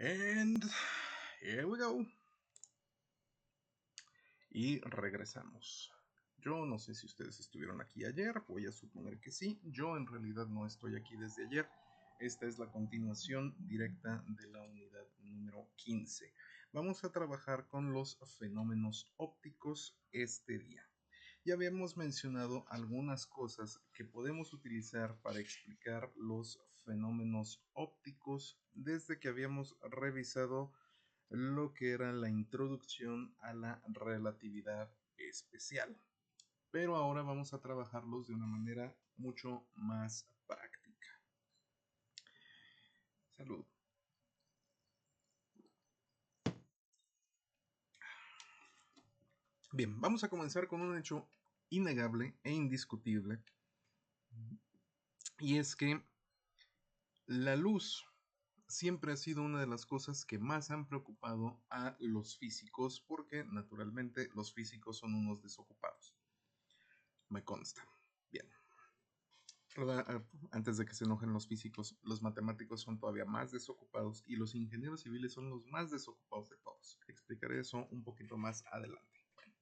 And here we go. Y regresamos. Yo no sé si ustedes estuvieron aquí ayer, voy a suponer que sí. Yo en realidad no estoy aquí desde ayer. Esta es la continuación directa de la unidad número 15. Vamos a trabajar con los fenómenos ópticos este día. Ya habíamos mencionado algunas cosas que podemos utilizar para explicar los fenómenos ópticos desde que habíamos revisado lo que era la introducción a la relatividad especial. Pero ahora vamos a trabajarlos de una manera mucho más práctica. Salud. Bien, vamos a comenzar con un hecho innegable e indiscutible. Y es que la luz siempre ha sido una de las cosas que más han preocupado a los físicos porque naturalmente los físicos son unos desocupados. Me consta. Bien. Antes de que se enojen los físicos, los matemáticos son todavía más desocupados y los ingenieros civiles son los más desocupados de todos. Explicaré eso un poquito más adelante. Bueno,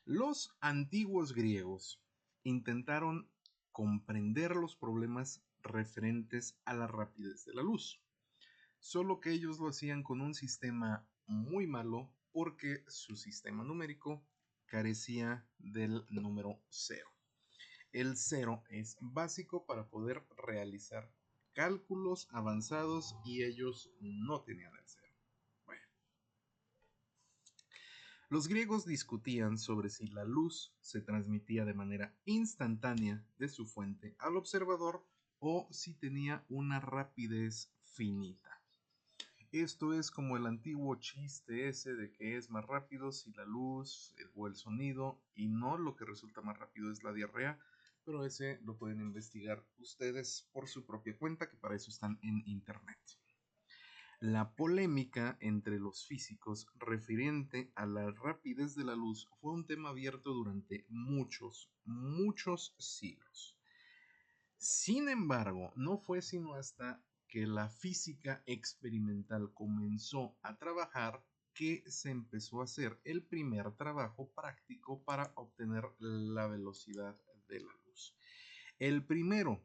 los antiguos griegos intentaron comprender los problemas referentes a la rapidez de la luz, solo que ellos lo hacían con un sistema muy malo porque su sistema numérico carecía del número 0. El 0 es básico para poder realizar cálculos avanzados y ellos no tenían el 0. Bueno, los griegos discutían sobre si la luz se transmitía de manera instantánea de su fuente al observador o si tenía una rapidez finita. Esto es como el antiguo chiste ese de que es más rápido si la luz o el sonido, y no, lo que resulta más rápido es la diarrea, pero ese lo pueden investigar ustedes por su propia cuenta, que para eso están en internet. La polémica entre los físicos referente a la rapidez de la luz fue un tema abierto durante muchos siglos. Sin embargo, no fue sino hasta que la física experimental comenzó a trabajar que se empezó a hacer el primer trabajo práctico para obtener la velocidad de la luz. El primero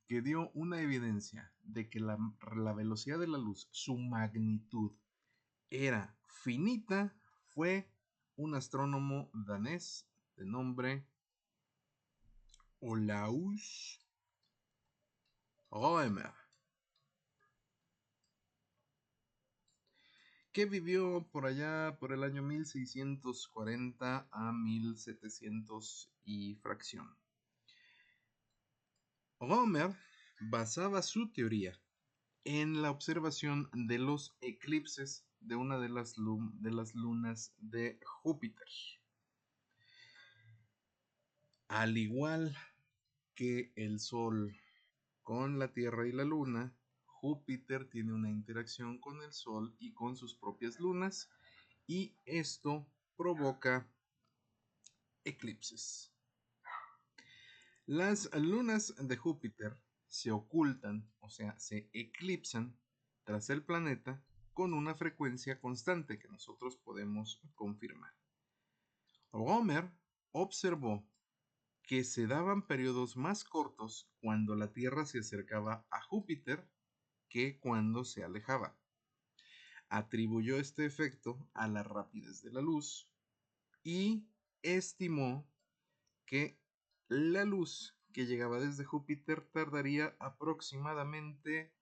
que dio una evidencia de que la velocidad de la luz, su magnitud, era finita, fue un astrónomo danés de nombre Olaus Rømer, que vivió por allá por el año 1640 a 1700 y fracción. Rømer basaba su teoría en la observación de los eclipses de una de las lunas de Júpiter. Al igual que el Sol con la Tierra y la Luna, Júpiter tiene una interacción con el Sol y con sus propias lunas, y esto provoca eclipses. Las lunas de Júpiter se ocultan, o sea, se eclipsan tras el planeta con una frecuencia constante que nosotros podemos confirmar. Rømer observó que se daban periodos más cortos cuando la Tierra se acercaba a Júpiter que cuando se alejaba. Atribuyó este efecto a la rapidez de la luz y estimó que la luz que llegaba desde Júpiter tardaría aproximadamente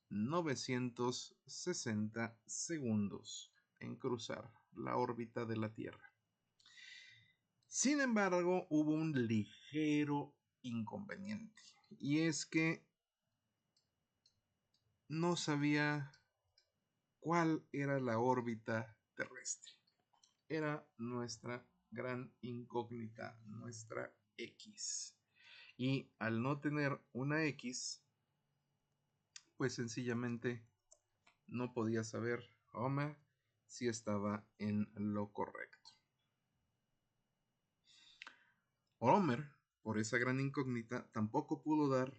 960 segundos en cruzar la órbita de la Tierra. Sin embargo, hubo un ligero inconveniente, y es que no sabía cuál era la órbita terrestre. Era nuestra gran incógnita, nuestra X. Y al no tener una X, pues sencillamente no podía saber Homer si estaba en lo correcto. Homer, por esa gran incógnita, tampoco pudo dar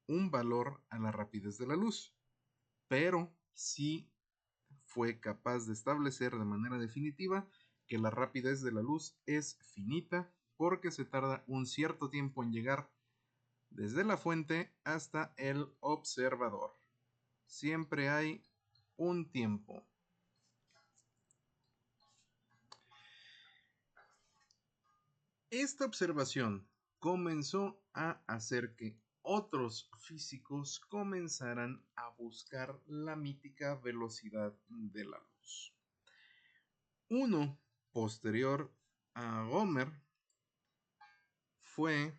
un valor a la rapidez de la luz, pero sí fue capaz de establecer de manera definitiva que la rapidez de la luz es finita porque se tarda un cierto tiempo en llegar desde la fuente hasta el observador. Siempre hay un tiempo. Esta observación comenzó a hacer que otros físicos comenzaran a buscar la mítica velocidad de la luz. Uno posterior a Homer fue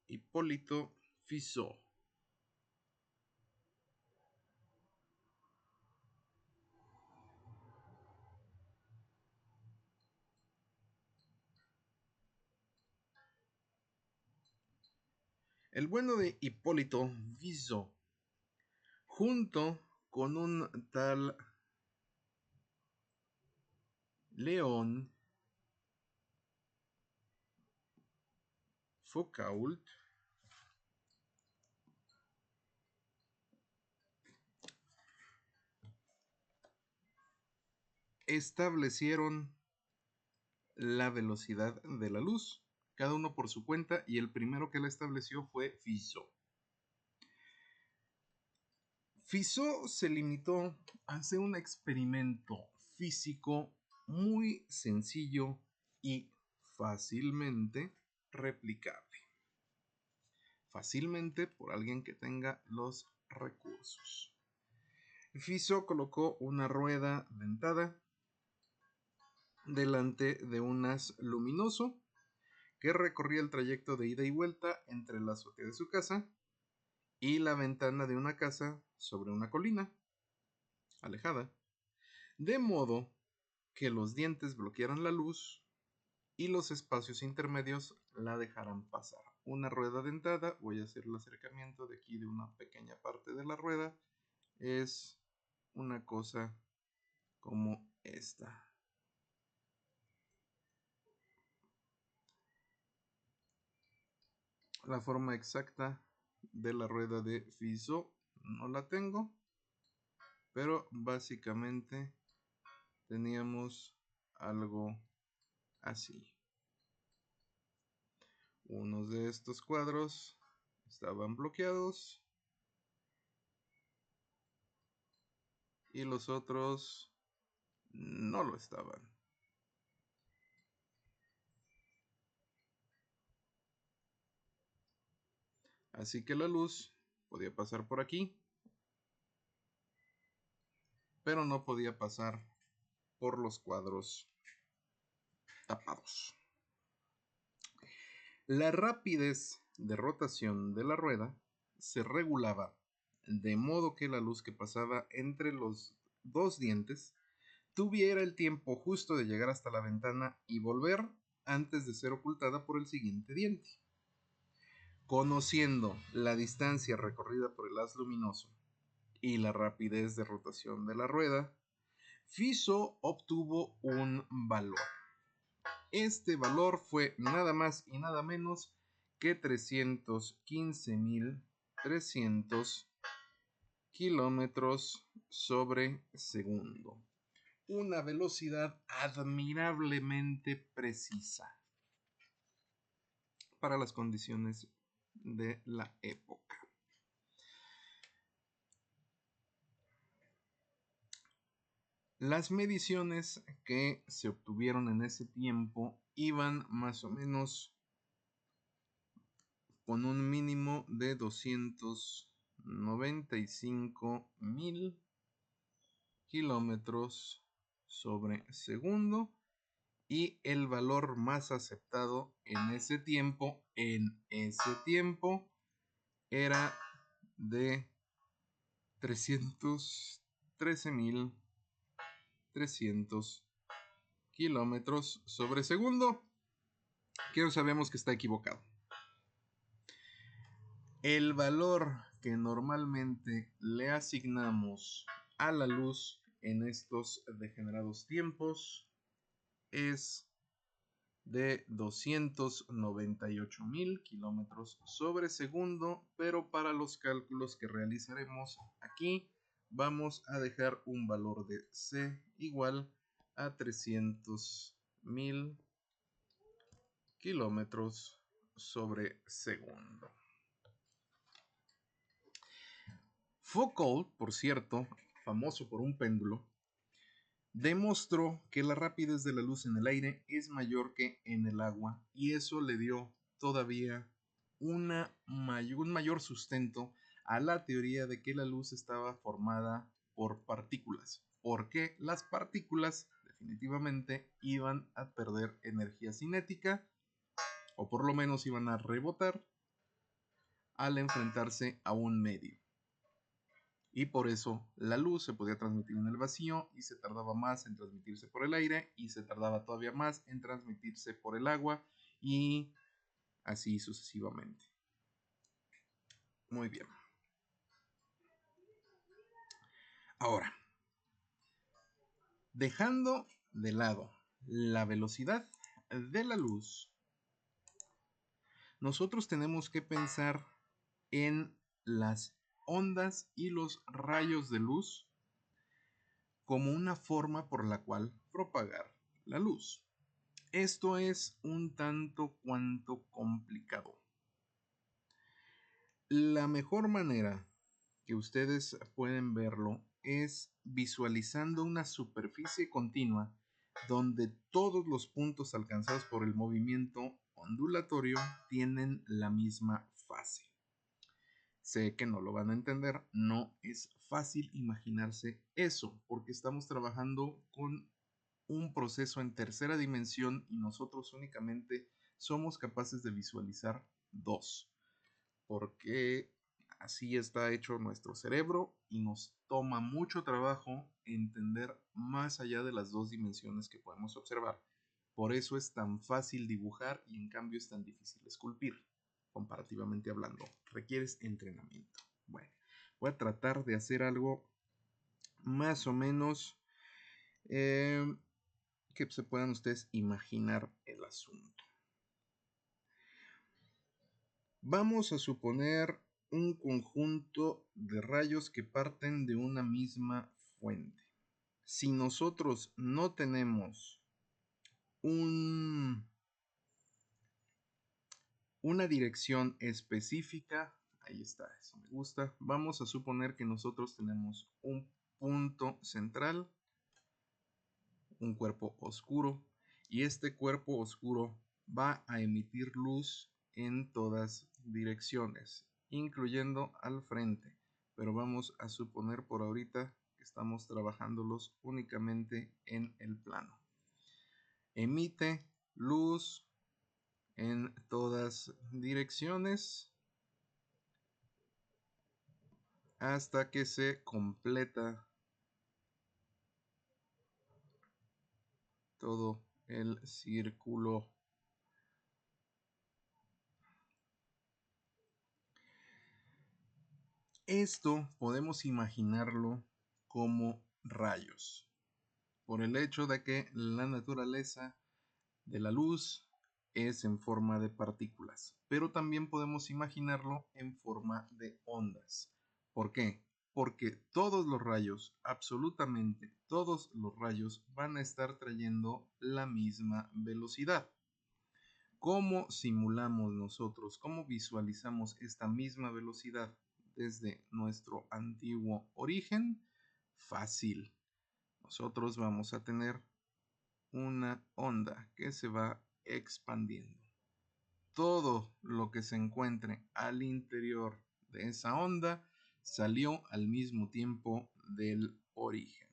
Hipólito Fizeau. El bueno de Hipólito Fizeau, junto con un tal León Foucault, establecieron la velocidad de la luz, cada uno por su cuenta, y el primero que la estableció fue Fizeau. Fizeau se limitó a hacer un experimento físico muy sencillo y fácilmente replicable. Fácilmente por alguien que tenga los recursos. Fizeau colocó una rueda dentada delante de un haz luminoso que recorría el trayecto de ida y vuelta entre la azotea de su casa y la ventana de una casa sobre una colina alejada, de modo que los dientes bloquearan la luz y los espacios intermedios la dejaran pasar. Una rueda dentada, voy a hacer el acercamiento de aquí de una pequeña parte de la rueda, es una cosa como esta. La forma exacta de la rueda de Fizeau no la tengo, pero básicamente teníamos algo así. Unos de estos cuadros estaban bloqueados y los otros no lo estaban. Así que la luz podía pasar por aquí, pero no podía pasar por los cuadros tapados. La rapidez de rotación de la rueda se regulaba de modo que la luz que pasaba entre los dos dientes tuviera el tiempo justo de llegar hasta la ventana y volver antes de ser ocultada por el siguiente diente. Conociendo la distancia recorrida por el haz luminoso y la rapidez de rotación de la rueda, Fizeau obtuvo un valor. Este valor fue nada más y nada menos que 315.300 kilómetros sobre segundo. Una velocidad admirablemente precisa para las condiciones de la época. Las mediciones que se obtuvieron en ese tiempo iban más o menos con un mínimo de 295.000 kilómetros sobre segundo y el valor más aceptado en ese tiempo era de 313.300 kilómetros sobre segundo, que no sabemos que está equivocado. El valor que normalmente le asignamos a la luz en estos degenerados tiempos es de 298.000 kilómetros sobre segundo, pero para los cálculos que realizaremos aquí vamos a dejar un valor de C igual a 300.000 kilómetros sobre segundo. Foucault, por cierto, famoso por un péndulo, demostró que la rapidez de la luz en el aire es mayor que en el agua, y eso le dio todavía un mayor sustento a la teoría de que la luz estaba formada por partículas, porque las partículas definitivamente iban a perder energía cinética, o por lo menos iban a rebotar al enfrentarse a un medio. Y por eso la luz se podía transmitir en el vacío y se tardaba más en transmitirse por el aire y se tardaba todavía más en transmitirse por el agua y así sucesivamente. Muy bien. Ahora, dejando de lado la velocidad de la luz, nosotros tenemos que pensar en las ondas y los rayos de luz como una forma por la cual propagar la luz. Esto es un tanto cuanto complicado. La mejor manera que ustedes pueden verlo es visualizando una superficie continua donde todos los puntos alcanzados por el movimiento ondulatorio tienen la misma fase. Sé que no lo van a entender, no es fácil imaginarse eso, porque estamos trabajando con un proceso en tercera dimensión y nosotros únicamente somos capaces de visualizar dos, porque así está hecho nuestro cerebro y nos toma mucho trabajo entender más allá de las dos dimensiones que podemos observar. Por eso es tan fácil dibujar y en cambio es tan difícil esculpir, comparativamente hablando. Requieres entrenamiento. Bueno, voy a tratar de hacer algo más o menos que se puedan ustedes imaginar el asunto. Vamos a suponer un conjunto de rayos que parten de una misma fuente. Si nosotros no tenemos una dirección específica, ahí está, eso me gusta, vamos a suponer que nosotros tenemos un punto central, un cuerpo oscuro, y este cuerpo oscuro va a emitir luz en todas direcciones, incluyendo al frente, pero vamos a suponer por ahorita que estamos trabajándolos únicamente en el plano. Emite luz en todas direcciones hasta que se completa todo el círculo. Esto podemos imaginarlo como rayos, por el hecho de que la naturaleza de la luz es en forma de partículas, pero también podemos imaginarlo en forma de ondas. ¿Por qué? Porque todos los rayos, absolutamente todos los rayos, van a estar trayendo la misma velocidad. ¿Cómo simulamos nosotros, cómo visualizamos esta misma velocidad desde nuestro antiguo origen? Fácil. Nosotros vamos a tener una onda que se va expandiendo. Todo lo que se encuentre al interior de esa onda salió al mismo tiempo del origen.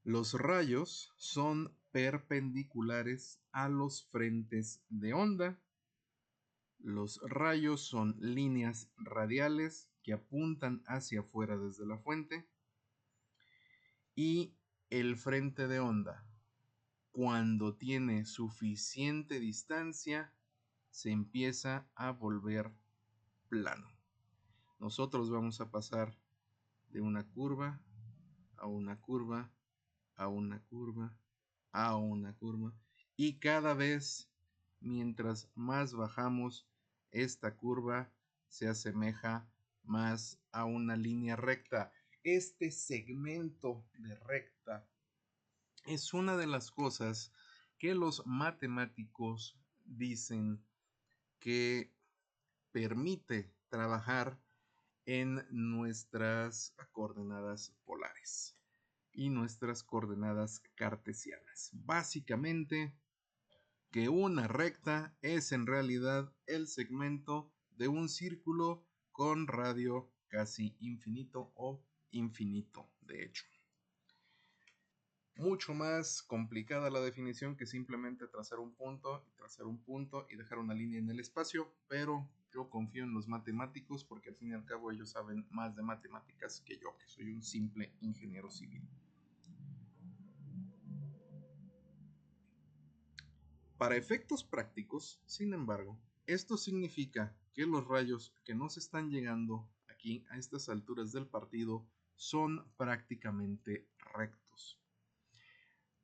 Los rayos son perpendiculares a los frentes de onda. Los rayos son líneas radiales que apuntan hacia afuera desde la fuente. Y el frente de onda, cuando tiene suficiente distancia, se empieza a volver plano. Nosotros vamos a pasar de una curva a una curva a una curva a una curva, y cada vez mientras más bajamos, esta curva se asemeja más a una línea recta. Este segmento de recta es una de las cosas que los matemáticos dicen que permite trabajar en nuestras coordenadas polares y nuestras coordenadas cartesianas. Básicamente, que una recta es en realidad el segmento de un círculo con radio casi infinito o infinito, de hecho. Mucho más complicada la definición que simplemente trazar un punto y dejar una línea en el espacio, pero yo confío en los matemáticos porque al fin y al cabo ellos saben más de matemáticas que yo, que soy un simple ingeniero civil. Para efectos prácticos, sin embargo, esto significa que los rayos que nos están llegando aquí a estas alturas del partido son prácticamente rectos.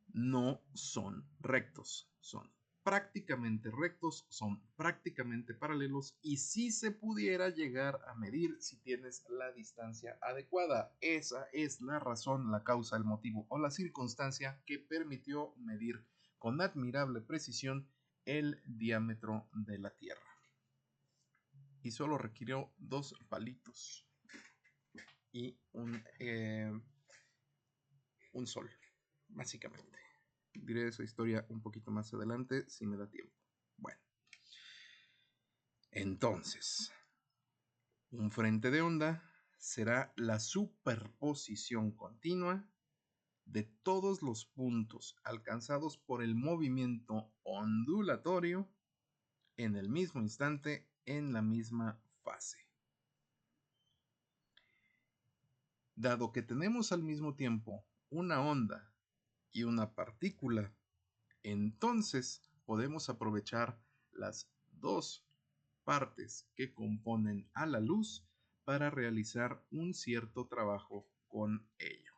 No son rectos, son prácticamente rectos, son prácticamente paralelos y si se pudiera llegar a medir si tienes la distancia adecuada. Esa es la razón, la causa, el motivo o la circunstancia que permitió medir con admirable precisión el diámetro de la Tierra. Y solo requirió 2 palitos y un sol, básicamente. Diré esa historia un poquito más adelante si me da tiempo. Bueno, entonces, un frente de onda será la superposición continua de todos los puntos alcanzados por el movimiento ondulatorio en el mismo instante, en la misma fase. Dado que tenemos al mismo tiempo una onda y una partícula, entonces podemos aprovechar las dos partes que componen a la luz para realizar un cierto trabajo con ello.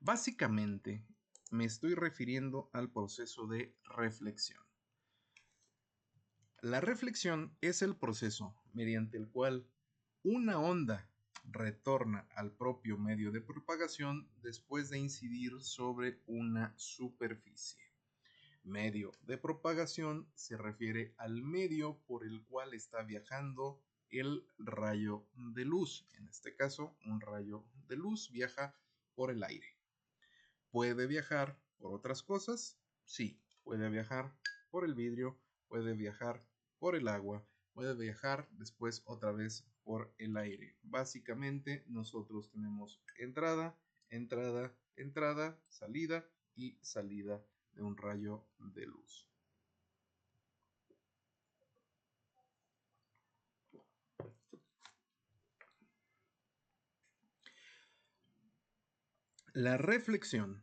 Básicamente, me estoy refiriendo al proceso de reflexión. La reflexión es el proceso mediante el cual una onda retorna al propio medio de propagación después de incidir sobre una superficie. Medio de propagación se refiere al medio por el cual está viajando el rayo de luz. En este caso, un rayo de luz viaja por el aire. ¿Puede viajar por otras cosas? Sí, puede viajar por el vidrio, puede viajar por el agua, puede viajar después otra vez por el aire. Básicamente nosotros tenemos entrada, entrada, entrada, salida y salida de un rayo de luz. La reflexión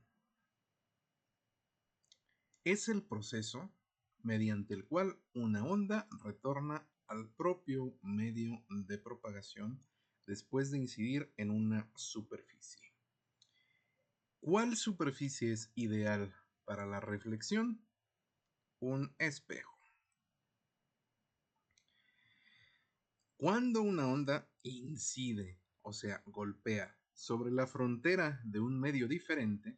es el proceso mediante el cual una onda retorna al propio medio de propagación después de incidir en una superficie. ¿Cuál superficie es ideal para la reflexión? Un espejo. Cuando una onda incide, o sea, golpea sobre la frontera de un medio diferente,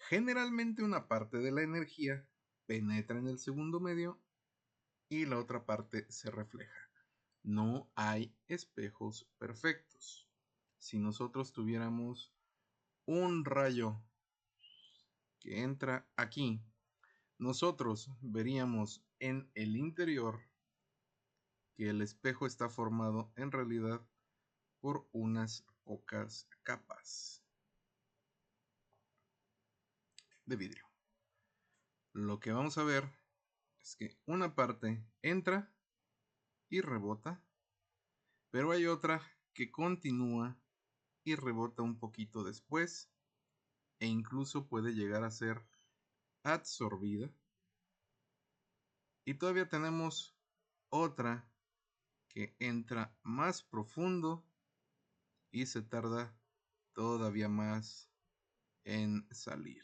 generalmente una parte de la energía penetra en el segundo medio y la otra parte se refleja. No hay espejos perfectos. Si nosotros tuviéramos un rayo que entra aquí, nosotros veríamos en el interior que el espejo está formado en realidad por unas pocas capas de vidrio. Lo que vamos a ver es que una parte entra y rebota, pero hay otra que continúa y rebota un poquito después e incluso puede llegar a ser absorbida. Y todavía tenemos otra que entra más profundo y se tarda todavía más en salir.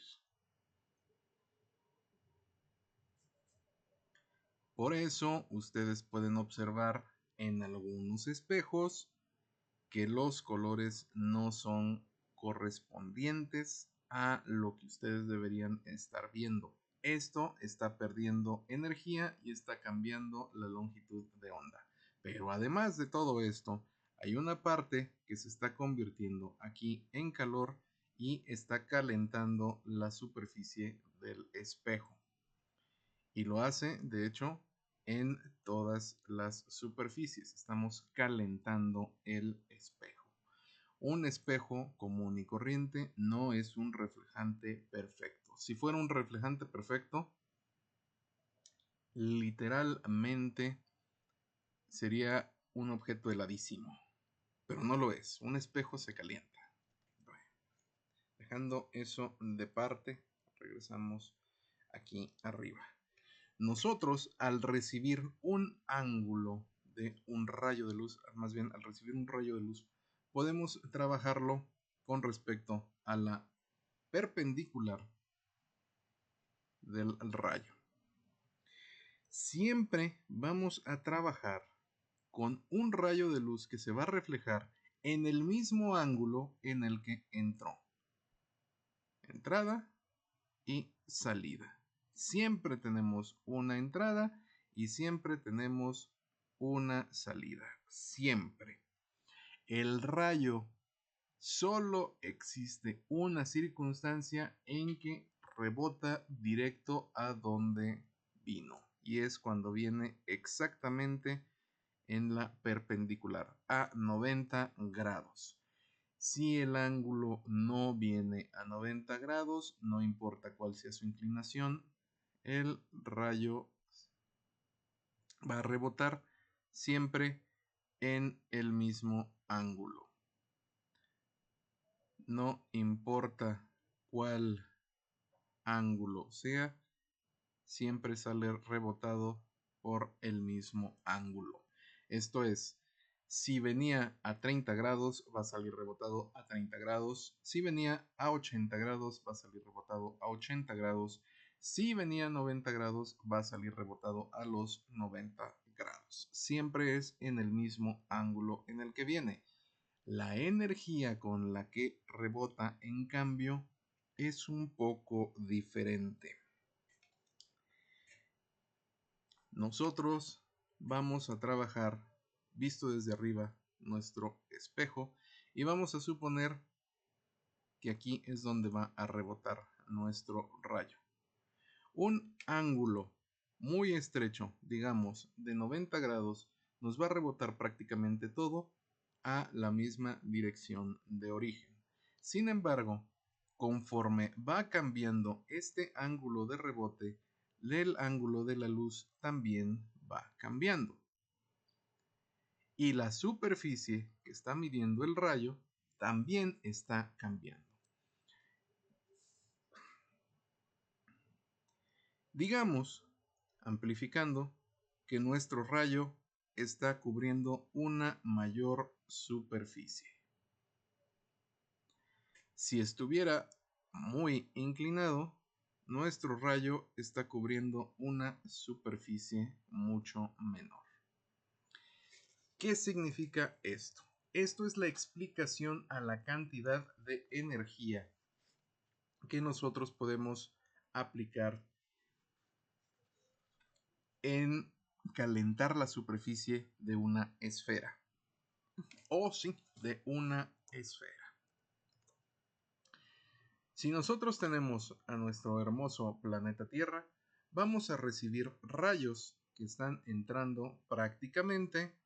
Por eso ustedes pueden observar en algunos espejos que los colores no son correspondientes a lo que ustedes deberían estar viendo. Esto está perdiendo energía y está cambiando la longitud de onda. Pero además de todo esto, hay una parte que se está convirtiendo aquí en calor y está calentando la superficie del espejo. Y lo hace, de hecho, en todas las superficies. Estamos calentando el espejo. Un espejo común y corriente no es un reflejante perfecto. Si fuera un reflejante perfecto, literalmente sería un objeto heladísimo. Pero no lo es. Un espejo se calienta. Bueno, dejando eso de parte, regresamos aquí arriba. Nosotros, al recibir un ángulo de un rayo de luz, más bien al recibir un rayo de luz, podemos trabajarlo con respecto a la perpendicular del rayo. Siempre vamos a trabajar con un rayo de luz que se va a reflejar en el mismo ángulo en el que entró. Entrada y salida. Siempre tenemos una entrada y siempre tenemos una salida. Siempre. El rayo solo existe una circunstancia en que rebota directo a donde vino. Y es cuando viene exactamente en la perpendicular a 90 grados. Si el ángulo no viene a 90 grados, no importa cuál sea su inclinación, el rayo va a rebotar siempre en el mismo ángulo. No importa cuál ángulo sea, siempre sale rebotado por el mismo ángulo. Esto es, si venía a 30 grados, va a salir rebotado a 30 grados. Si venía a 80 grados, va a salir rebotado a 80 grados. Si venía a 90 grados, va a salir rebotado a los 90 grados. Siempre es en el mismo ángulo en el que viene. La energía con la que rebota, en cambio, es un poco diferente. Nosotros vamos a trabajar, visto desde arriba, nuestro espejo y vamos a suponer que aquí es donde va a rebotar nuestro rayo. Un ángulo muy estrecho, digamos de 90 grados, nos va a rebotar prácticamente todo a la misma dirección de origen. Sin embargo, conforme va cambiando este ángulo de rebote, el ángulo de la luz también va cambiando. Y la superficie que está midiendo el rayo también está cambiando. Digamos, amplificando, que nuestro rayo está cubriendo una mayor superficie. Si estuviera muy inclinado, nuestro rayo está cubriendo una superficie mucho menor. ¿Qué significa esto? Esto es la explicación a la cantidad de energía que nosotros podemos aplicar en calentar la superficie de una esfera. O sí, de una esfera. Si nosotros tenemos a nuestro hermoso planeta Tierra, vamos a recibir rayos que están entrando prácticamente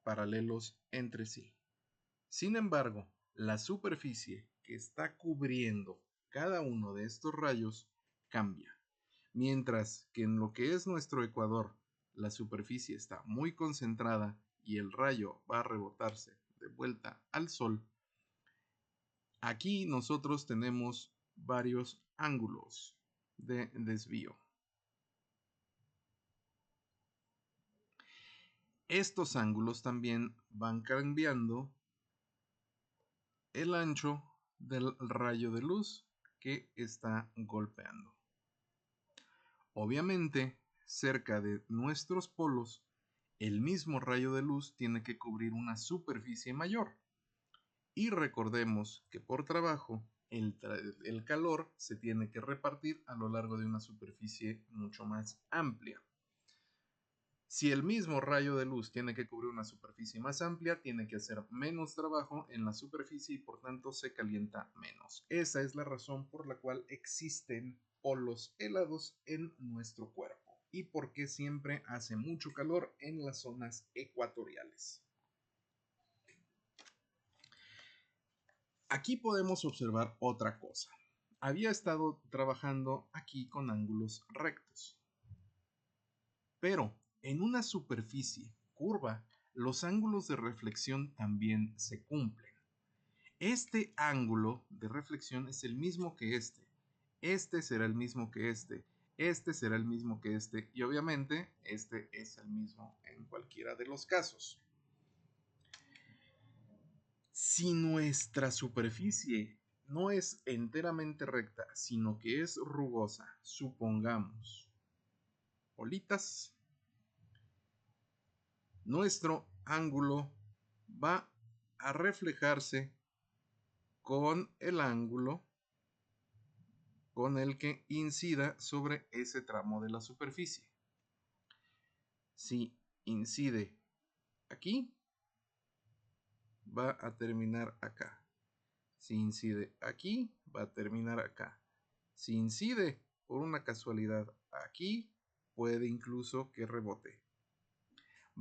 paralelos entre sí. Sin embargo, la superficie que está cubriendo cada uno de estos rayos cambia. Mientras que en lo que es nuestro ecuador, la superficie está muy concentrada y el rayo va a rebotarse de vuelta al Sol, aquí nosotros tenemos varios ángulos de desvío. Estos ángulos también van cambiando el ancho del rayo de luz que está golpeando. Obviamente, cerca de nuestros polos, el mismo rayo de luz tiene que cubrir una superficie mayor. Y recordemos que por trabajo el calor se tiene que repartir a lo largo de una superficie mucho más amplia. Si el mismo rayo de luz tiene que cubrir una superficie más amplia, tiene que hacer menos trabajo en la superficie y por tanto se calienta menos. Esa es la razón por la cual existen polos helados en nuestro cuerpo y por qué siempre hace mucho calor en las zonas ecuatoriales. Aquí podemos observar otra cosa. Había estado trabajando aquí con ángulos rectos, pero en una superficie curva, los ángulos de reflexión también se cumplen. Este ángulo de reflexión es el mismo que este será el mismo que este será el mismo que este, y obviamente este es el mismo en cualquiera de los casos. Si nuestra superficie no es enteramente recta, sino que es rugosa, supongamos bolitas, nuestro ángulo va a reflejarse con el ángulo con el que incida sobre ese tramo de la superficie. Si incide aquí, va a terminar acá. Si incide aquí, va a terminar acá. Si incide por una casualidad aquí, puede incluso que rebote.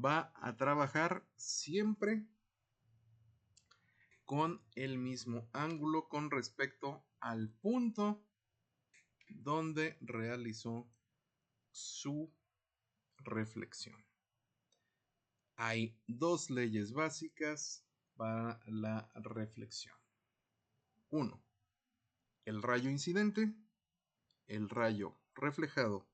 Va a trabajar siempre con el mismo ángulo con respecto al punto donde realizó su reflexión. Hay dos leyes básicas para la reflexión. 1. El rayo incidente, el rayo reflejado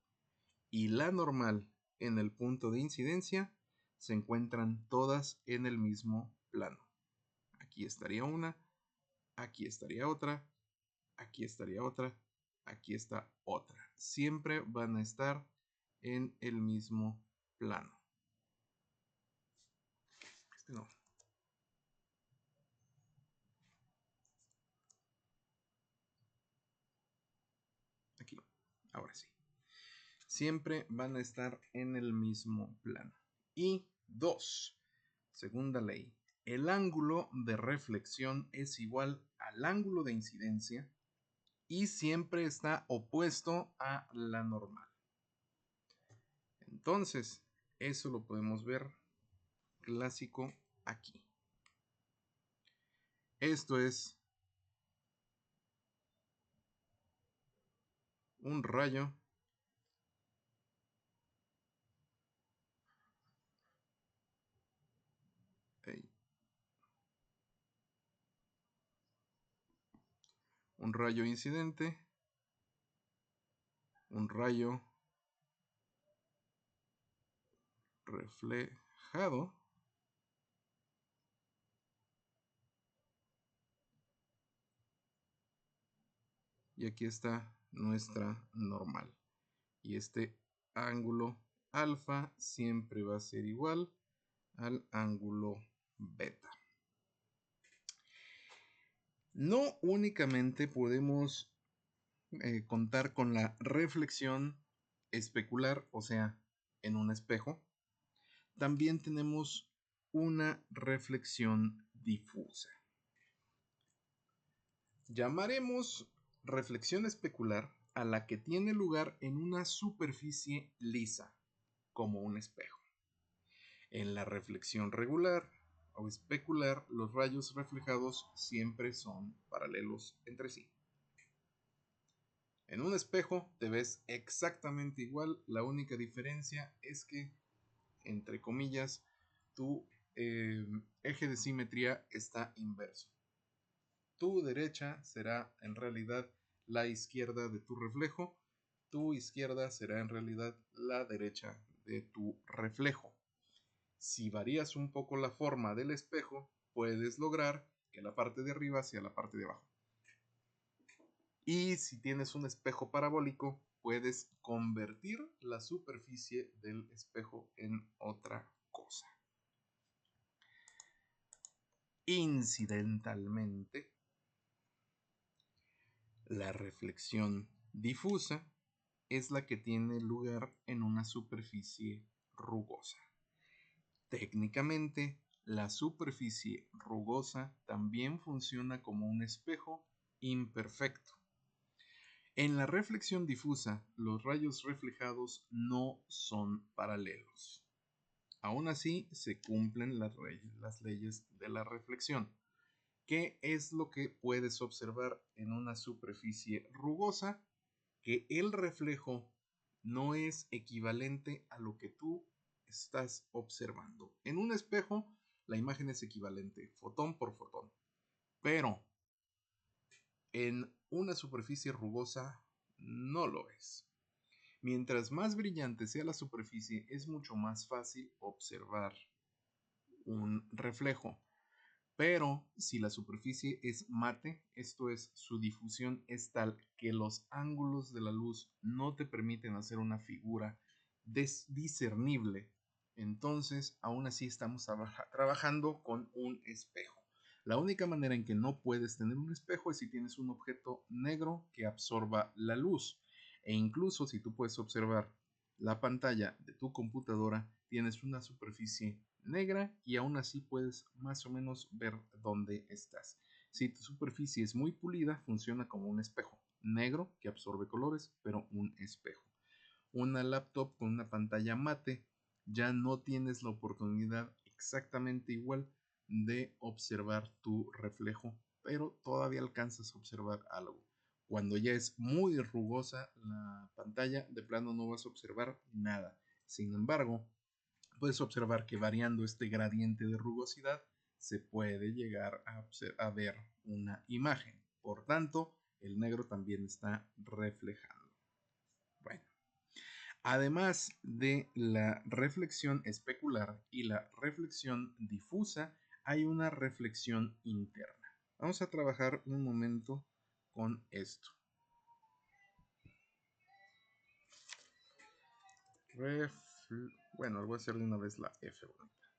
y la normal en el punto de incidencia se encuentran todas en el mismo plano. Aquí estaría una, aquí estaría otra, aquí estaría otra, aquí está otra. Siempre van a estar en el mismo plano. Este no. Aquí, ahora sí. Siempre van a estar en el mismo plano. Y 2. Segunda ley. El ángulo de reflexión es igual al ángulo de incidencia y siempre está opuesto a la normal. Entonces, eso lo podemos ver clásico aquí. Esto es un rayo incidente, un rayo reflejado y aquí está nuestra normal. Y este ángulo alfa siempre va a ser igual al ángulo beta. No únicamente podemos contar con la reflexión especular, o sea, en un espejo. También tenemos una reflexión difusa. Llamaremos reflexión especular a la que tiene lugar en una superficie lisa, como un espejo. En la reflexión regular o especular, los rayos reflejados siempre son paralelos entre sí. En un espejo te ves exactamente igual, la única diferencia es que, entre comillas, tu eje de simetría está inverso. Tu derecha será en realidad la izquierda de tu reflejo, tu izquierda será en realidad la derecha de tu reflejo. Si varías un poco la forma del espejo, puedes lograr que la parte de arriba sea la parte de abajo. Y si tienes un espejo parabólico, puedes convertir la superficie del espejo en otra cosa. Incidentalmente, la reflexión difusa es la que tiene lugar en una superficie rugosa. Técnicamente, la superficie rugosa también funciona como un espejo imperfecto. En la reflexión difusa, los rayos reflejados no son paralelos. Aún así, se cumplen las leyes de la reflexión. ¿Qué es lo que puedes observar en una superficie rugosa? Que el reflejo no es equivalente a lo que tú estás observando. En un espejo, la imagen es equivalente, fotón por fotón. Pero en una superficie rugosa no lo es. Mientras más brillante sea la superficie, es mucho más fácil observar un reflejo. Pero si la superficie es mate, esto es, su difusión es tal que los ángulos de la luz no te permiten hacer una figura discernible, entonces aún así estamos trabajando con un espejo. La única manera en que no puedes tener un espejo es si tienes un objeto negro que absorba la luz. E incluso si tú puedes observar la pantalla de tu computadora, tienes una superficie negra y aún así puedes más o menos ver dónde estás. Si tu superficie es muy pulida, funciona como un espejo negro que absorbe colores, pero un espejo. Una laptop con una pantalla mate, ya no tienes la oportunidad exactamente igual de observar tu reflejo, pero todavía alcanzas a observar algo. Cuando ya es muy rugosa la pantalla, de plano no vas a observar nada. Sin embargo, puedes observar que variando este gradiente de rugosidad se puede llegar a ver una imagen. Por tanto, el negro también está reflejando. Bueno, además de la reflexión especular y la reflexión difusa, hay una reflexión interna. Vamos a trabajar un momento con esto. Bueno, voy a hacer de una vez la F bonita.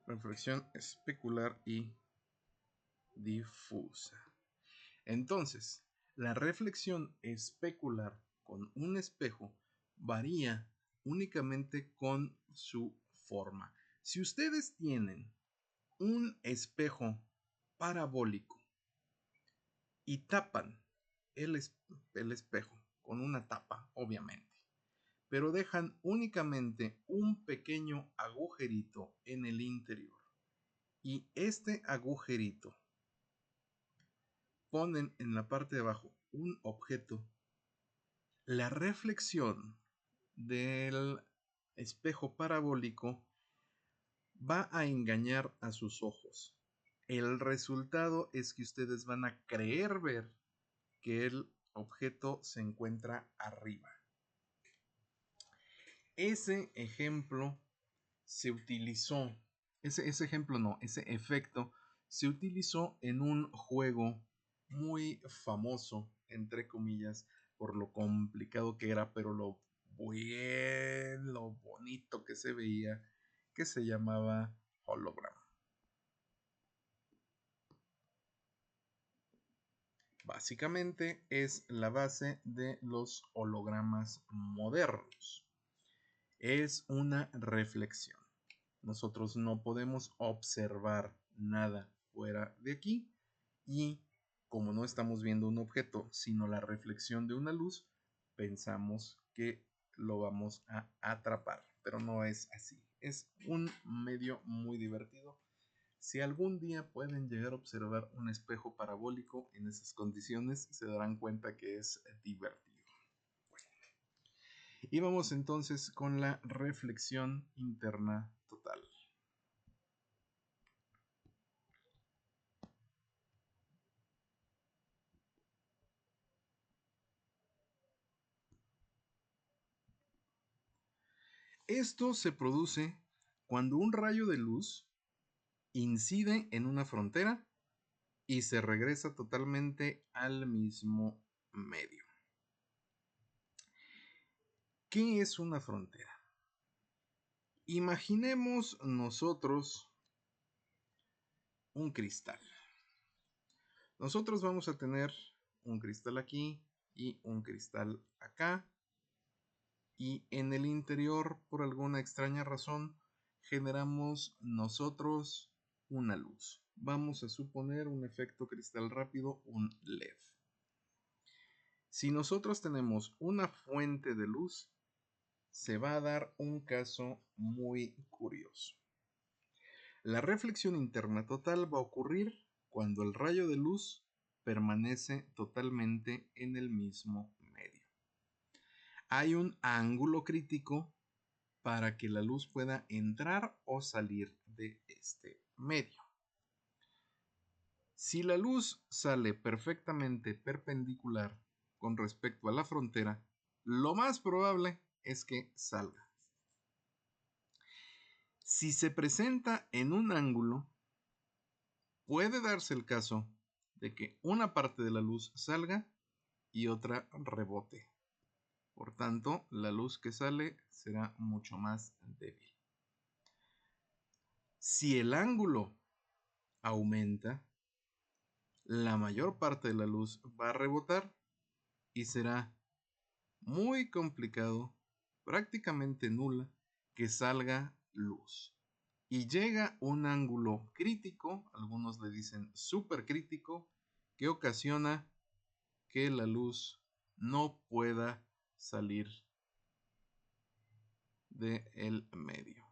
Reflexión especular y difusa. Entonces, la reflexión especular con un espejo varía únicamente con su forma. Si ustedes tienen un espejo parabólico y tapan el, el espejo con una tapa, obviamente, pero dejan únicamente un pequeño agujerito en el interior, y este agujerito ponen en la parte de abajo un objeto, la reflexión del espejo parabólico va a engañar a sus ojos. El resultado es que ustedes van a creer ver que el objeto se encuentra arriba. Ese ejemplo se utilizó, ese ejemplo no, ese efecto se utilizó en un juego muy famoso, entre comillas, por lo complicado que era, pero lo bonito que se veía, que se llamaba Hologram. Básicamente es la base de los hologramas modernos. Es una reflexión. Nosotros no podemos observar nada fuera de aquí y como no estamos viendo un objeto, sino la reflexión de una luz, pensamos que lo vamos a atrapar, pero no es así. Es un medio muy divertido. Si algún día pueden llegar a observar un espejo parabólico en esas condiciones, se darán cuenta que es divertido. Y vamos entonces con la reflexión interna total. Esto se produce cuando un rayo de luz incide en una frontera y se regresa totalmente al mismo medio. ¿Qué es una frontera? Imaginemos nosotros un cristal. Nosotros vamos a tener un cristal aquí y un cristal acá. Y en el interior, por alguna extraña razón, generamos nosotros una luz. Vamos a suponer un efecto cristal rápido, un LED. Si nosotros tenemos una fuente de luz, se va a dar un caso muy curioso. La reflexión interna total va a ocurrir cuando el rayo de luz permanece totalmente en el mismo medio. Hay un ángulo crítico para que la luz pueda entrar o salir de este medio. Si la luz sale perfectamente perpendicular con respecto a la frontera, lo más probable es que salga. Si se presenta en un ángulo, puede darse el caso de que una parte de la luz salga y otra rebote. Por tanto, la luz que sale será mucho más débil. Si el ángulo aumenta, la mayor parte de la luz va a rebotar y será muy complicado, prácticamente nula, que salga luz. Y llega un ángulo crítico, algunos le dicen supercrítico, que ocasiona que la luz no pueda salir del medio.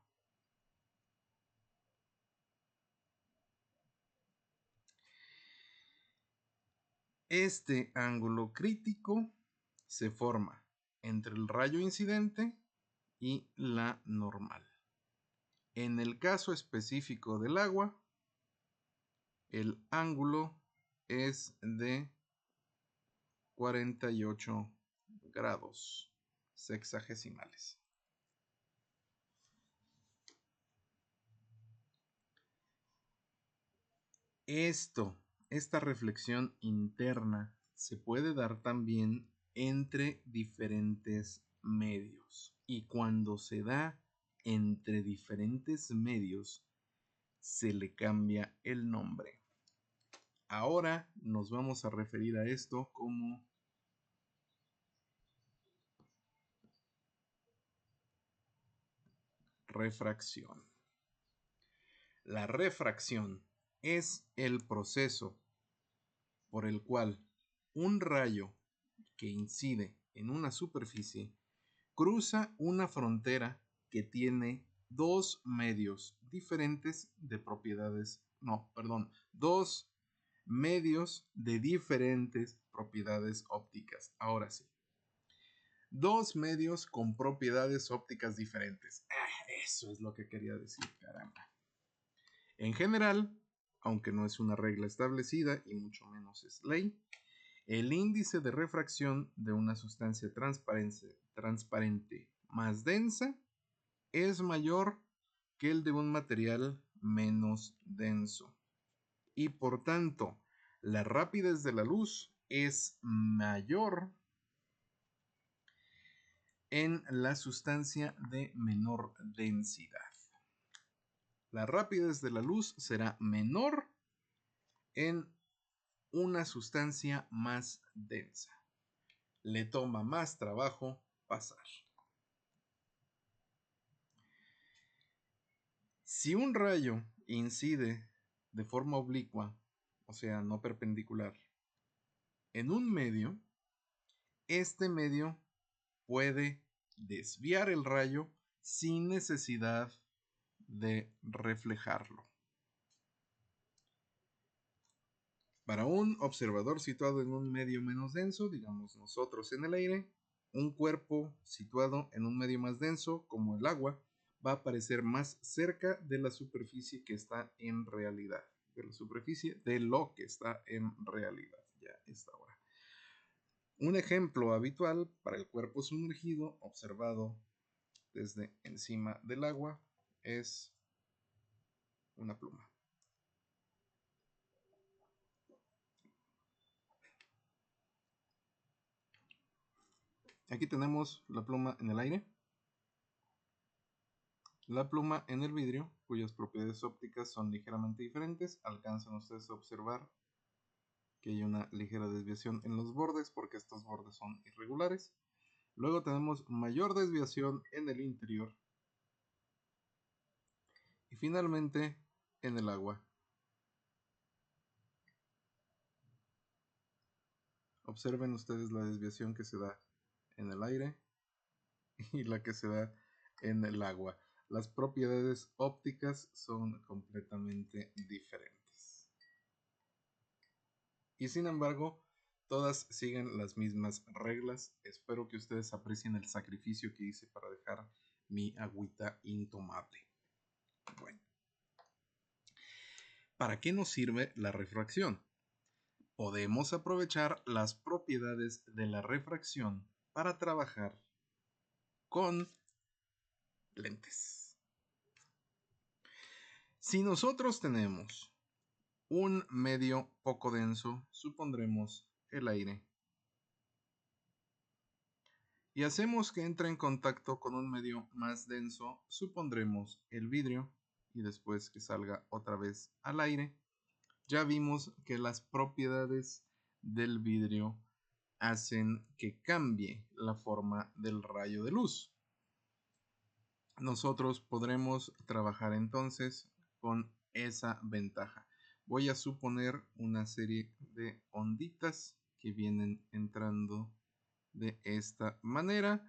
Este ángulo crítico se forma entre el rayo incidente y la normal. En el caso específico del agua, el ángulo es de 48 grados sexagesimales. Esta reflexión interna se puede dar también entre diferentes medios. Y cuando se da entre diferentes medios, se le cambia el nombre. Ahora nos vamos a referir a esto como refracción. La refracción es el proceso por el cual un rayo que incide en una superficie cruza una frontera que tiene dos medios diferentes de propiedades, dos medios de diferentes propiedades ópticas. Ahora sí. Dos medios con propiedades ópticas diferentes. Eso es lo que quería decir, caramba. En general, aunque no es una regla establecida y mucho menos es ley, el índice de refracción de una sustancia transparente más densa es mayor que el de un material menos denso. Y por tanto, la rapidez de la luz es mayor en la sustancia de menor densidad. La rapidez de la luz será menor en una sustancia más densa. Le toma más trabajo pasar. Si un rayo incide de forma oblicua, o sea, no perpendicular, en un medio, este medio puede desviar el rayo sin necesidad de reflejarlo. Para un observador situado en un medio menos denso, digamos nosotros en el aire, un cuerpo situado en un medio más denso, como el agua, va a aparecer más cerca de la superficie que está en realidad, de la superficie de lo que está en realidad. Ya está ahora. Un ejemplo habitual para el cuerpo sumergido observado desde encima del agua es una pluma. Aquí tenemos la pluma en el aire, la pluma en el vidrio, cuyas propiedades ópticas son ligeramente diferentes. Alcanzan ustedes a observar que hay una ligera desviación en los bordes porque estos bordes son irregulares. Luego tenemos mayor desviación en el interior. Y finalmente en el agua. Observen ustedes la desviación que se da en el aire y la que se da en el agua. Las propiedades ópticas son completamente diferentes. Y sin embargo, todas siguen las mismas reglas. Espero que ustedes aprecien el sacrificio que hice para dejar mi agüita intomable. Bueno, ¿para qué nos sirve la refracción? Podemos aprovechar las propiedades de la refracción para trabajar con lentes. Si nosotros tenemos un medio poco denso, supondremos el aire, y hacemos que entre en contacto con un medio más denso, supondremos el vidrio, y después que salga otra vez al aire, ya vimos que las propiedades del vidrio hacen que cambie la forma del rayo de luz. Nosotros podremos trabajar entonces con esa ventaja. Voy a suponer una serie de onditas que vienen entrando de esta manera,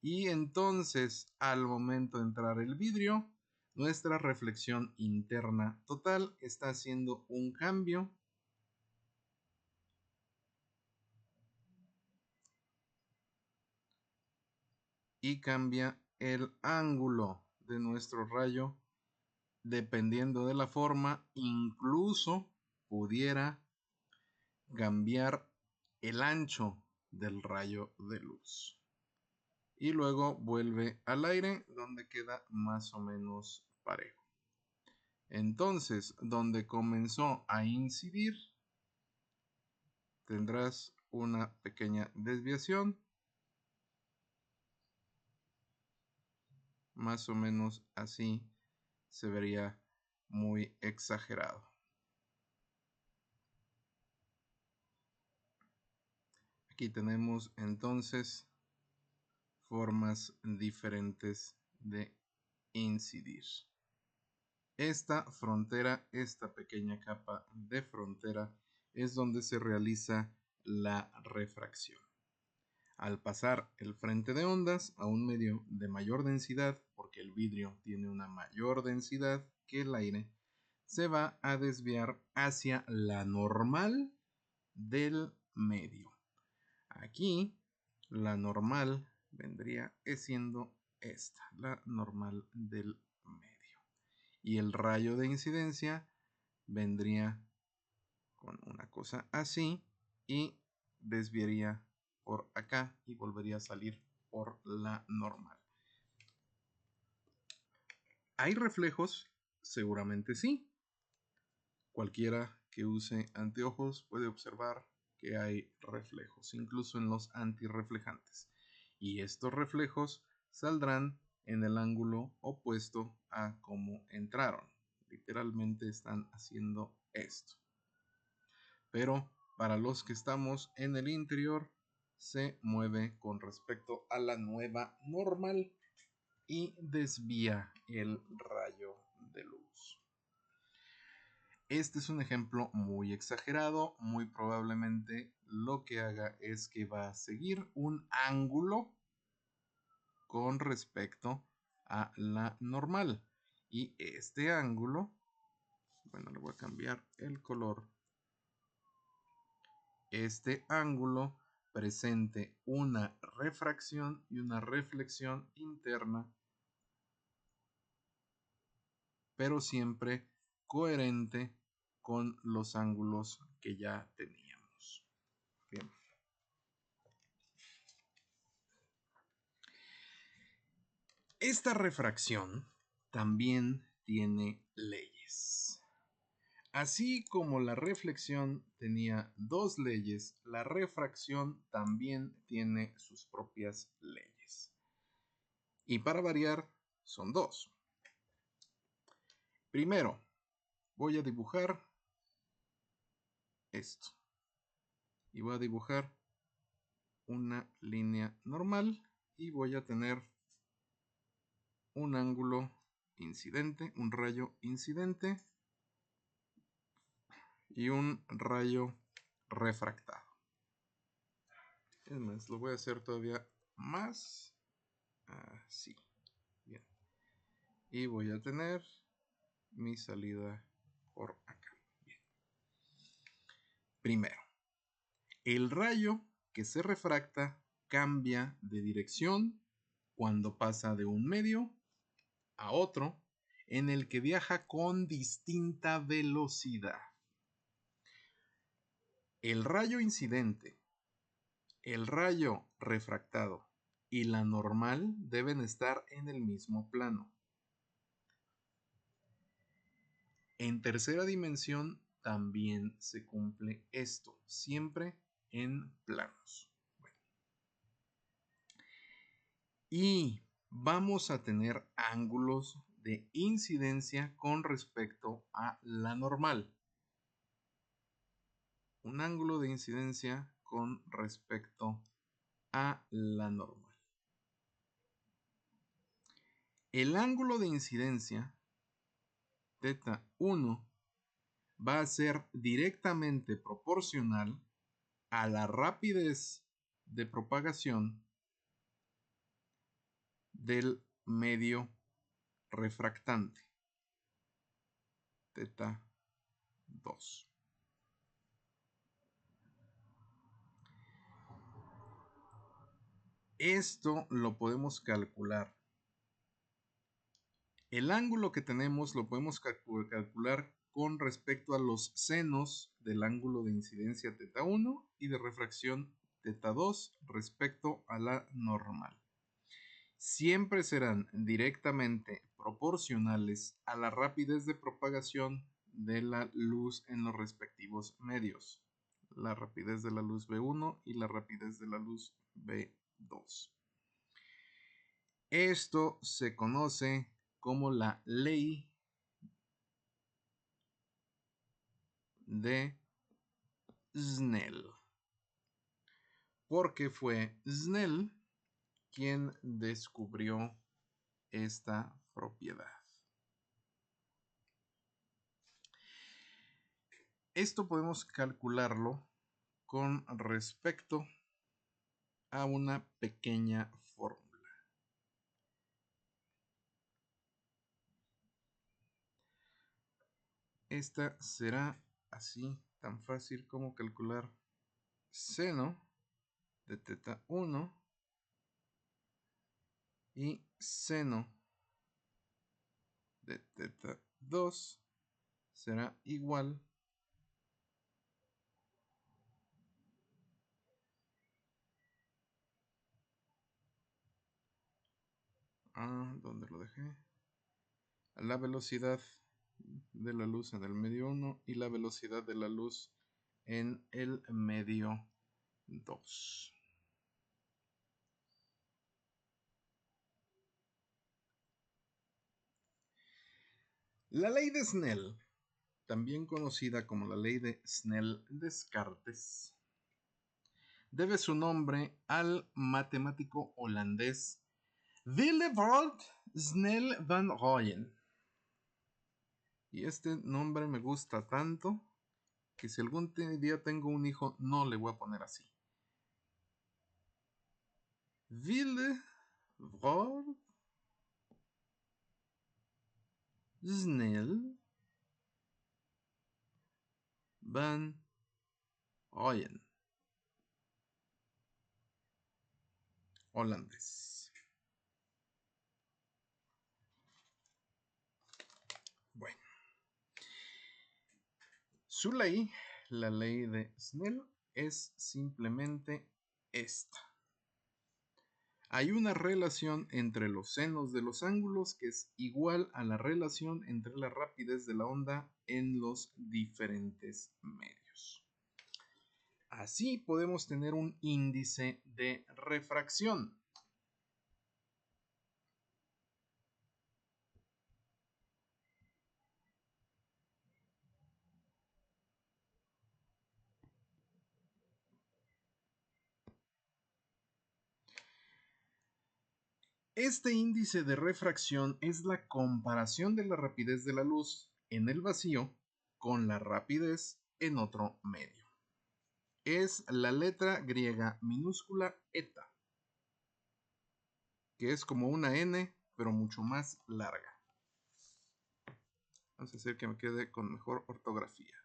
y entonces al momento de entrar el vidrio, nuestra reflexión interna total está haciendo un cambio y cambia el ángulo de nuestro rayo. Dependiendo de la forma, incluso pudiera cambiar el ancho del rayo de luz. Y luego vuelve al aire, donde queda más o menos parejo. Entonces, donde comenzó a incidir, tendrás una pequeña desviación, más o menos así se vería muy exagerado. Aquí tenemos entonces formas diferentes de incidir. Esta frontera, esta pequeña capa de frontera, es donde se realiza la refracción. Al pasar el frente de ondas a un medio de mayor densidad, porque el vidrio tiene una mayor densidad que el aire, se va a desviar hacia la normal del medio. Aquí la normal vendría siendo esta, la normal del medio. Y el rayo de incidencia vendría con una cosa así y desviaría por acá y volvería a salir por la normal. ¿Hay reflejos? Seguramente sí. Cualquiera que use anteojos puede observar que hay reflejos, incluso en los antirreflejantes. Y estos reflejos saldrán en el ángulo opuesto a como entraron. Literalmente están haciendo esto. Pero para los que estamos en el interior, se mueve con respecto a la nueva normal y desvía el rayo de luz. Este es un ejemplo muy exagerado. Muy probablemente lo que haga es que va a seguir un ángulo con respecto a la normal. Y este ángulo, bueno, le voy a cambiar el color. Este ángulo presente una refracción y una reflexión interna, pero siempre coherente con los ángulos que ya teníamos. Bien. Esta refracción también tiene leyes. Así como la reflexión tenía dos leyes, la refracción también tiene sus propias leyes. Y para variar, son dos. Primero, voy a dibujar esto. Y voy a dibujar una línea normal y voy a tener un ángulo incidente, un rayo incidente y un rayo refractado. Es más, lo voy a hacer todavía más así. Bien. Y voy a tener mi salida por acá. Bien. Primero, el rayo que se refracta cambia de dirección cuando pasa de un medio a otro en el que viaja con distinta velocidad. El rayo incidente, el rayo refractado y la normal deben estar en el mismo plano. En tercera dimensión también se cumple esto, siempre en planos. Bueno. Y vamos a tener ángulos de incidencia con respecto a la normal. Un ángulo de incidencia con respecto a la normal. El ángulo de incidencia, θ 1, va a ser directamente proporcional a la rapidez de propagación del medio refractante, θ 2. Esto lo podemos calcular. El ángulo que tenemos lo podemos calcular con respecto a los senos del ángulo de incidencia θ 1 y de refracción θ 2 respecto a la normal. Siempre serán directamente proporcionales a la rapidez de propagación de la luz en los respectivos medios. La rapidez de la luz B1 y la rapidez de la luz B2. Esto se conoce como la ley de Snell, porque fue Snell quien descubrió esta propiedad. Esto podemos calcularlo con respecto a una pequeña fórmula. Esta será así tan fácil como calcular seno de θ 1 y seno de θ 2 será igual a, ¿dónde lo dejé? A la velocidad de la luz en el medio 1 y la velocidad de la luz en el medio 2. La ley de Snell, también conocida como la ley de Snell-Descartes, debe su nombre al matemático holandés Willebald Snell van Rooyen. Y este nombre me gusta tanto que si algún día tengo un hijo no le voy a poner así. Willebald Snell van Rooyen. Holandés. Bueno. Su ley, la ley de Snell, es simplemente esta. Hay una relación entre los senos de los ángulos que es igual a la relación entre la rapidez de la onda en los diferentes medios. Así podemos tener un índice de refracción. Este índice de refracción es la comparación de la rapidez de la luz en el vacío con la rapidez en otro medio. Es la letra griega minúscula eta, que es como una N, pero mucho más larga. Vamos a hacer que me quede con mejor ortografía.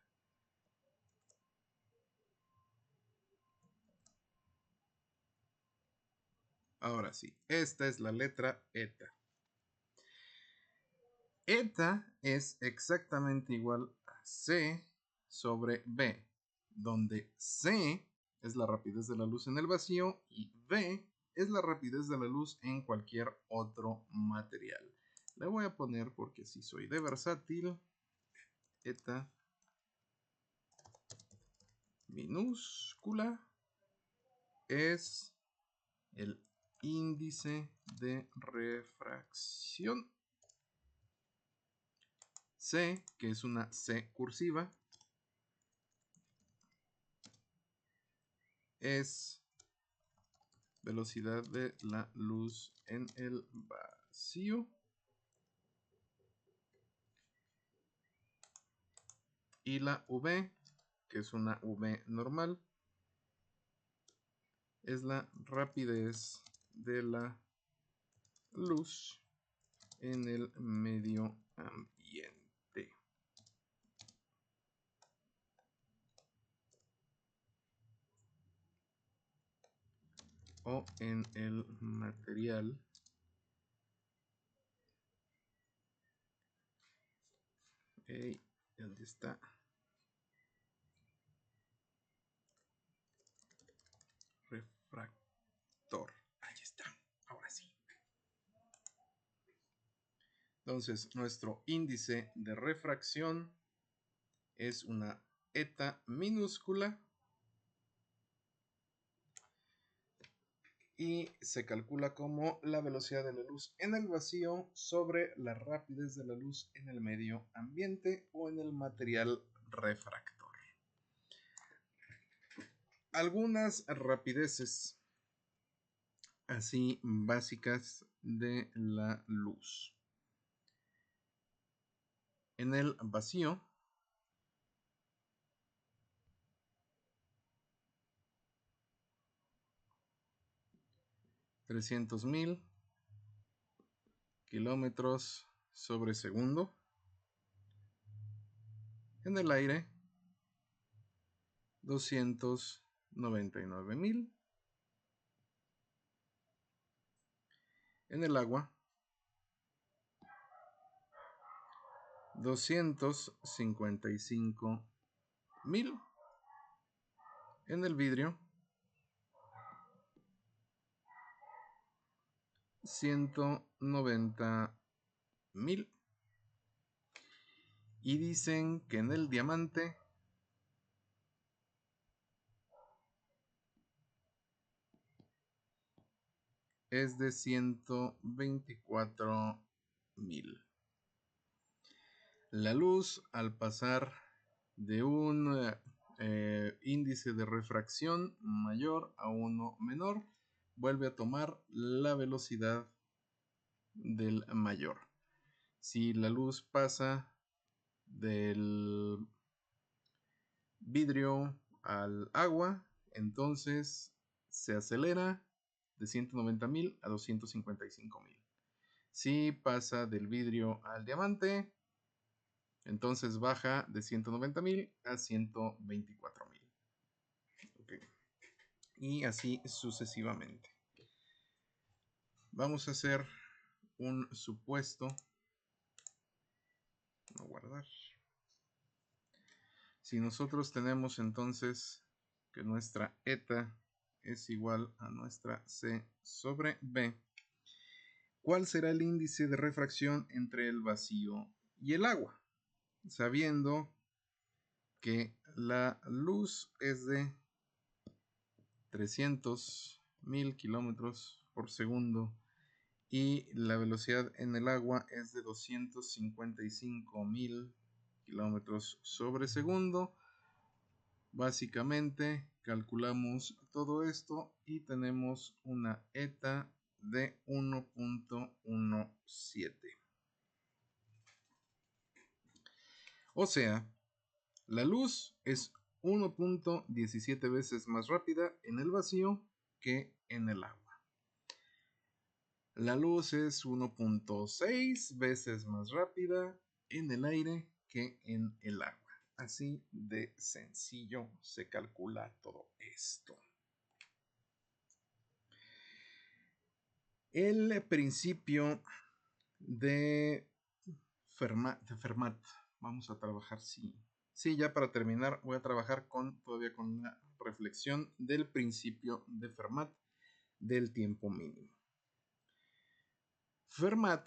Ahora sí, esta es la letra eta. Eta es exactamente igual a C sobre B, donde C es la rapidez de la luz en el vacío y B es la rapidez de la luz en cualquier otro material. Le voy a poner, porque si soy de versátil, eta minúscula es el índice de refracción. C, que es una C cursiva, es velocidad de la luz en el vacío. Y la V, que es una V normal, es la rapidez de la luz en el medio ambiente. O en el material ¿dónde está? Refractor. Ahí está. Ahora sí. Entonces, nuestro índice de refracción es una eta minúscula y se calcula como la velocidad de la luz en el vacío sobre la rapidez de la luz en el medio ambiente o en el material refractor. Algunas rapideces así básicas de la luz. En el vacío, $300,000 kilómetros sobre segundo. En el aire, 299,000. En el agua, 255,000. En el vidrio, 190,000. Y dicen que en el diamante es de 124,000. La luz, al pasar de un índice de refracción mayor a uno menor, vuelve a tomar la velocidad del mayor. Si la luz pasa del vidrio al agua, entonces se acelera de 190,000 a 255,000. Si pasa del vidrio al diamante, entonces baja de 190,000 a 124,000. Okay. Y así sucesivamente. Vamos a hacer un supuesto. A guardar. Si nosotros tenemos entonces que nuestra eta es igual a nuestra C sobre B. ¿Cuál será el índice de refracción entre el vacío y el agua? Sabiendo que la luz es de 300.000 kilómetros por segundo y la velocidad en el agua es de 255.000 kilómetros sobre segundo. Básicamente calculamos todo esto y tenemos una eta de 1.17. O sea, la luz es 1.17 veces más rápida en el vacío que en el agua. La luz es 1.6 veces más rápida en el aire que en el agua. Así de sencillo se calcula todo esto. El principio de Fermat. Vamos a trabajar, sí, ya para terminar voy a trabajar todavía con la reflexión del principio de Fermat del tiempo mínimo. Fermat,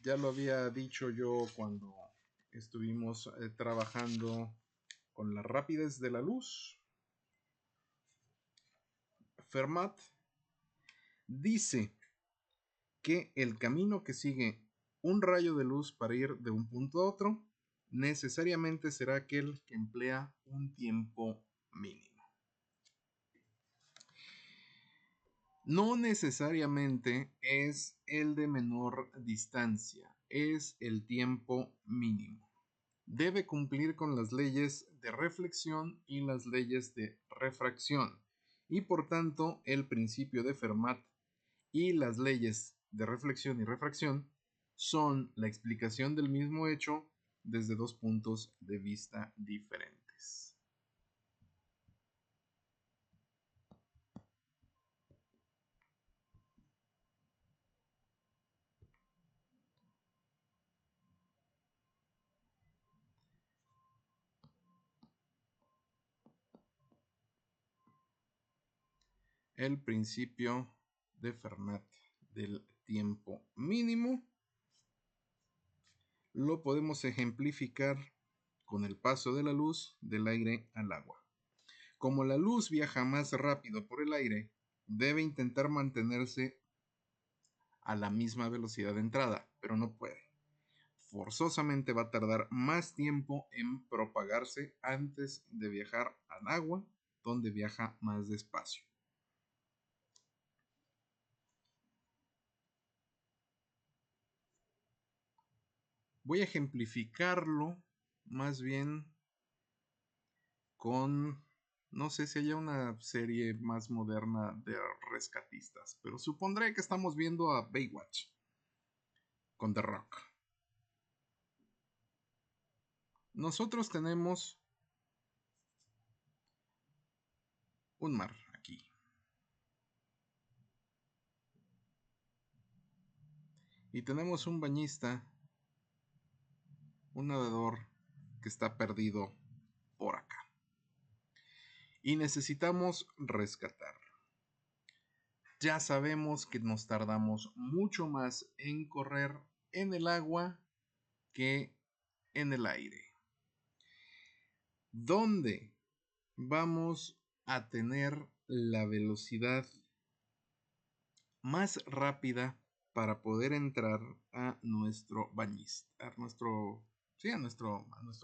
ya lo había dicho yo cuando estuvimos trabajando con la rapidez de la luz. Fermat dice que el camino que sigue un rayo de luz para ir de un punto a otro necesariamente será aquel que emplea un tiempo mínimo. No necesariamente es el de menor distancia, es el tiempo mínimo. Debe cumplir con las leyes de reflexión y las leyes de refracción, y por tanto el principio de Fermat y las leyes de reflexión y refracción son la explicación del mismo hecho desde dos puntos de vista diferentes. El principio de Fermat del tiempo mínimo lo podemos ejemplificar con el paso de la luz del aire al agua. Como la luz viaja más rápido por el aire, debe intentar mantenerse a la misma velocidad de entrada, pero no puede. Forzosamente va a tardar más tiempo en propagarse antes de viajar al agua, donde viaja más despacio. Voy a ejemplificarlo más bien con, no sé si haya una serie más moderna de rescatistas, pero supondré que estamos viendo a Baywatch con The Rock. Nosotros tenemos un mar aquí. Y tenemos un bañista, un nadador que está perdido por acá. Y necesitamos rescatarlo. Ya sabemos que nos tardamos mucho más en correr en el agua que en el aire. ¿Dónde vamos a tener la velocidad más rápida para poder entrar a nuestro bañista? A nuestro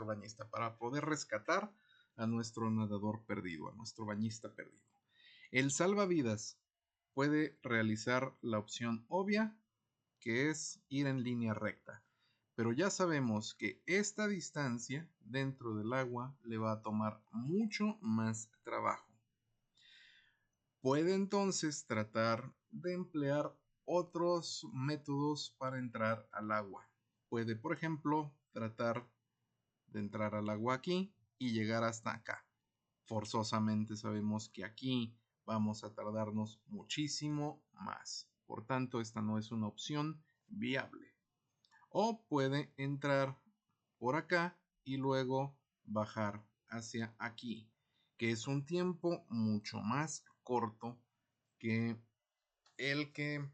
bañista, para poder rescatar a nuestro nadador perdido, a nuestro bañista perdido. El salvavidas puede realizar la opción obvia, que es ir en línea recta. Pero ya sabemos que esta distancia dentro del agua le va a tomar mucho más trabajo. Puede entonces tratar de emplear otros métodos para entrar al agua. Puede, por ejemplo, tratar de entrar al agua aquí y llegar hasta acá. Forzosamente sabemos que aquí vamos a tardarnos muchísimo más. Por tanto, esta no es una opción viable. O puede entrar por acá y luego bajar hacia aquí, que es un tiempo mucho más corto que el que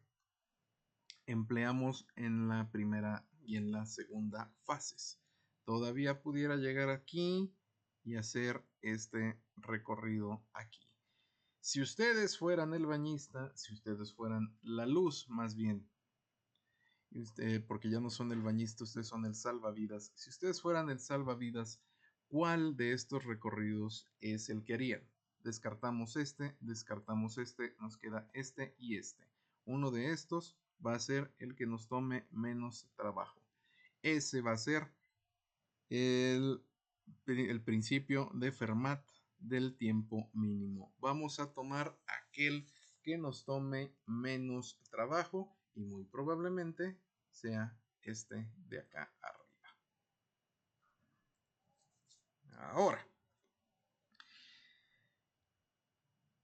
empleamos en la primera y en la segunda fases. Todavía pudiera llegar aquí y hacer este recorrido aquí. Si ustedes fueran el bañista, si ustedes fueran la luz, más bien, porque ya no son el bañista, ustedes son el salvavidas. Si ustedes fueran el salvavidas, ¿cuál de estos recorridos es el que harían? Descartamos este, nos queda este y este. Uno de estos va a ser el que nos tome menos trabajo. Ese va a ser el principio de Fermat del tiempo mínimo. Vamos a tomar aquel que nos tome menos trabajo y muy probablemente sea este de acá arriba. Ahora,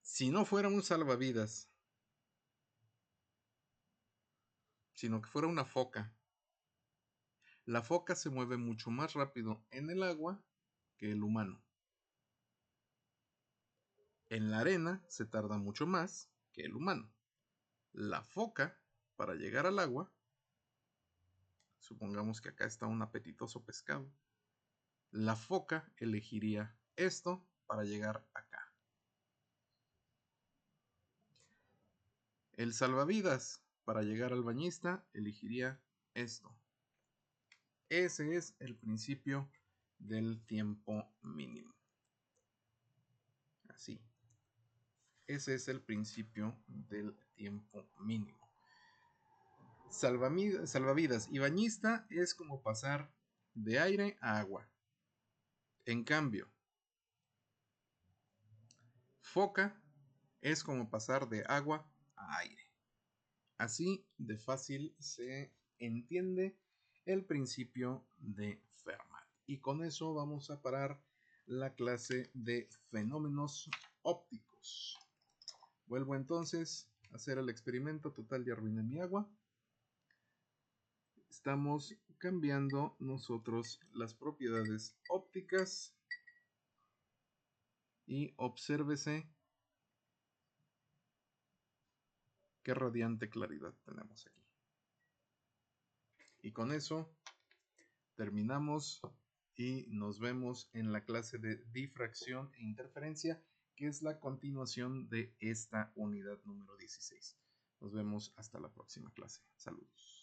si no fuera un salvavidas, sino que fuera una foca, la foca se mueve mucho más rápido en el agua que el humano. En la arena se tarda mucho más que el humano. La foca, para llegar al agua, supongamos que acá está un apetitoso pescado, la foca elegiría esto para llegar acá. El salvavidas, para llegar al bañista, elegiría esto. Ese es el principio del tiempo mínimo. Así. Ese es el principio del tiempo mínimo. Salvavidas y bañista es como pasar de aire a agua. En cambio, foca es como pasar de agua a aire. Así de fácil se entiende el principio de Fermat. Y con eso vamos a parar la clase de fenómenos ópticos. Vuelvo entonces a hacer el experimento. Total, ya arruiné mi agua. Estamos cambiando nosotros las propiedades ópticas. Y obsérvese qué radiante claridad tenemos aquí. Y con eso terminamos y nos vemos en la clase de difracción e interferencia, que es la continuación de esta unidad número 16. Nos vemos hasta la próxima clase. Saludos.